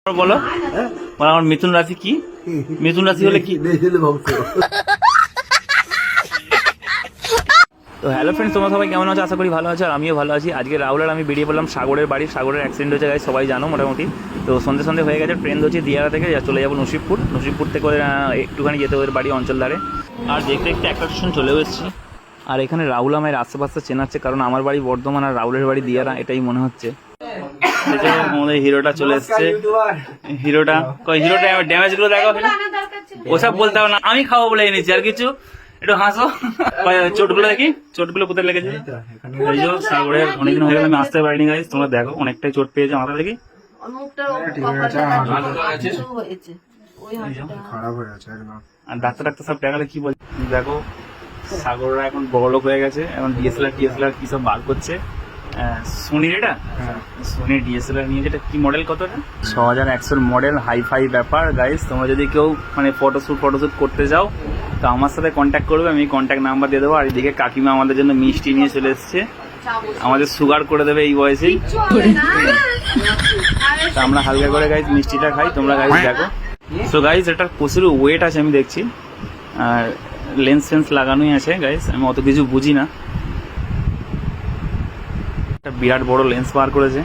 বলো বলো, আমার মিথুন রাশি কি? মিথুন রাশি হলে কি? তো হ্যালো ফ্রেন্ডস, তোমরা সবাই কেমন আছো? আশা করি ভালো আছো, আর আমিও ভালো আছি। আজকে রাহুল আর আমি বেরিয়ে পড়লাম সাগরের বাড়ি। সাগরের অ্যাক্সিডেন্ট হয়েছে গাইস, সবাই জানো মোটামুটি। তো সন্ধে হয়ে গেছে, ট্রেন ধরছি দিয়ারা থেকে, চলে যাবো নসিবপুর থেকে একটুখানি যেতে ওদের বাড়ি অঞ্চল ধারে। আর দেখতে দেখতে একটা স্টেশন চলেও এসেছি। আর এখানে রাহুল আমায় আশেপাশে চেনাচ্ছে, কারণ আমার বাড়ি বর্ধমান আর রাহুলের বাড়ি দিয়ারা, এটাই মনে হচ্ছে। আমাদের হিরোটা চলে এসছে। হিরোটা ড্যামেজ গুলো দেখো, ওসব বলতে হবে না, আমি খাবো বলে এনেছি। আর কিছু একটু হাসো, চোটগুলো দেখি, চোটগুলো কোথায় লেগেছে? সাগরের অনেকদিন হয়ে গেল আমি আসতে পারিনি গাইস, তোমরা দেখো অনেকটাই চোট পেয়েছে মাথা দেখি। আর ডাক্তার সব দেখালে কি বলছে দেখো। সাগররা এখন বড়লোক হয়ে গেছে, এখন ডিএসএলআর কি সব বার করছে। সোনির, এটা সোনির ডিএসএলআর নিয়ে, যেটা কি মডেল, কত? 6100 মডেল, হাইফাই ব্যাপার গাইস। তোমরা যদি কেউ মানে ফটোশ্যুট করতে যাও তো আমার সাথে কন্ট্যাক্ট করবে, আমি কন্ট্যাক্ট নাম্বার দিয়ে দেবো। আর এদিকে কাকিমা আমাদের জন্য মিষ্টি নিয়ে চলে এসছে, আমাদের সুগার করে দেবে এই বয়সেই। তা আমরা হালকা করে গাইস মিষ্টিটা খাই, তোমরা গাইস দেখো। সো গাইস এটার প্রচুর ওয়েট আছে আমি দেখছি, আর লেন্স ফেন্স লাগানোই আছে গাইস, আমি অত কিছু বুঝি না। একটা বিরাট বড় লেন্স বার করেছে,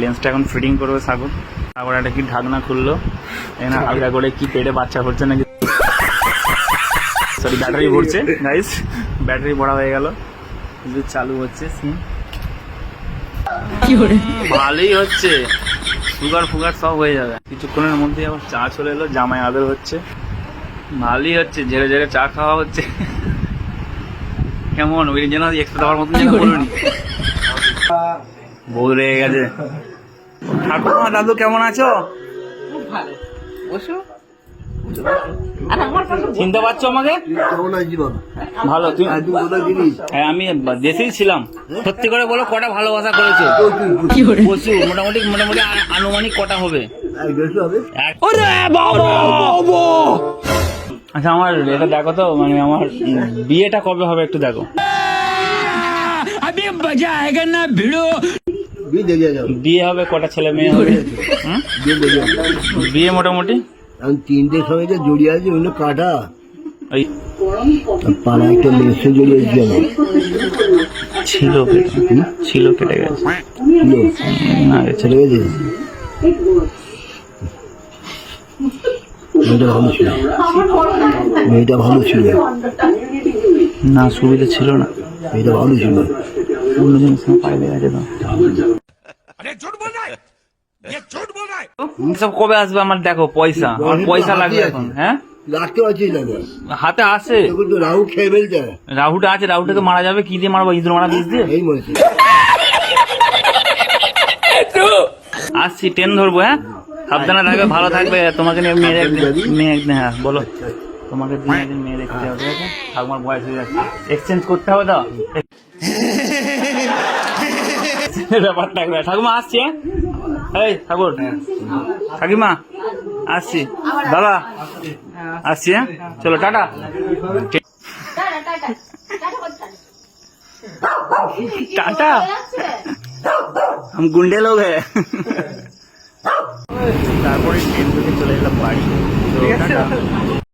লেন্সটা এখন ফিটিং করবে সাগর। একটা কি ঢাকনা খুললো, এখানে হালকা করে কি পেটে বাচ্চা হচ্ছে নাকি, সরি ব্যাটারি ভরছে গাইস, ব্যাটারি ভরা হয়ে গেল, চালু হচ্ছে সিম। ভালোই হচ্ছে, সুগার ফুগার সব হয়ে যাবে কিছুক্ষণের মধ্যে। আবার চা চলে এলো, জামাই আদর হচ্ছে, ভালোই হচ্ছে, ঝেড়ে ঝেড়ে চা খাওয়া হচ্ছে। কেমন ওই যেন এক্সট্রা দেওয়ার মতন যেন বলুনি, বউ রেগে গেছে। ঠাকুমা, দাদু কেমন আছো? চিনতে পারছো আমাকে? ভালো, হ্যাঁ আমি দেশেই ছিলাম। সত্যি করে বলো, কটা ভালোবাসা করেছো? প্রচুর, মোটামুটি আনুমানিক কটা হবে? আচ্ছা আমার এটা দেখো তো, মানে আমার বিয়েটা কবে হবে একটু দেখো। বিয়ে হবে, কটা ছেলে মেয়ে হবে? বিয়ে মোটামুটি তিনটে সময় যে জড়িয়ে আছে ওগুলো কাটা, পাড়া একটা মেসে জড়িয়ে ছিল কেটে গেছে, ছেড়ে গেছে। মেয়েটা ভালো ছিল না, সুবিধা ছিল না, মেয়েটা ভালো ছিল। অন্য জিনিস পাইলে গেছে তো। সব কবে আসবে আমার দেখো পয়সা, আমার পয়সা লাগবে এখন। হ্যাঁ রাখতে পারছি না, হাতে আসে। রাহু খেয়ে ফেলছে, রাহুটা আছে, রাহুটাকে মারা যাবে কি দিয়ে মারবো? ইঁদুর মারা বিষ দিয়ে? এই বলছি। আসছি, ট্রেন ধরবো। হ্যাঁ সাবধানে থাকবে, ভালো থাকবে। তোমাকে নিয়ে মেয়ে একদিন, হ্যাঁ বলো, তোমাকে দিন একদিন মেয়ে দেখতে হবে, ঠিক আছে? ঠাকুমার বয়স হয়ে যাচ্ছে, এক্সচেঞ্জ করতে হবে তো ব্যাপারটা। ঠাকুমা আসছি, হ্যাঁ ঠাকুর, কাকিমা আসছি, দাদা আসছি, হ্যাঁ চলো টাটা। टाटा, हम गुंडे लोग हैं। তারপরে ট্রেন থেকে চলে এলাম বাড়ি।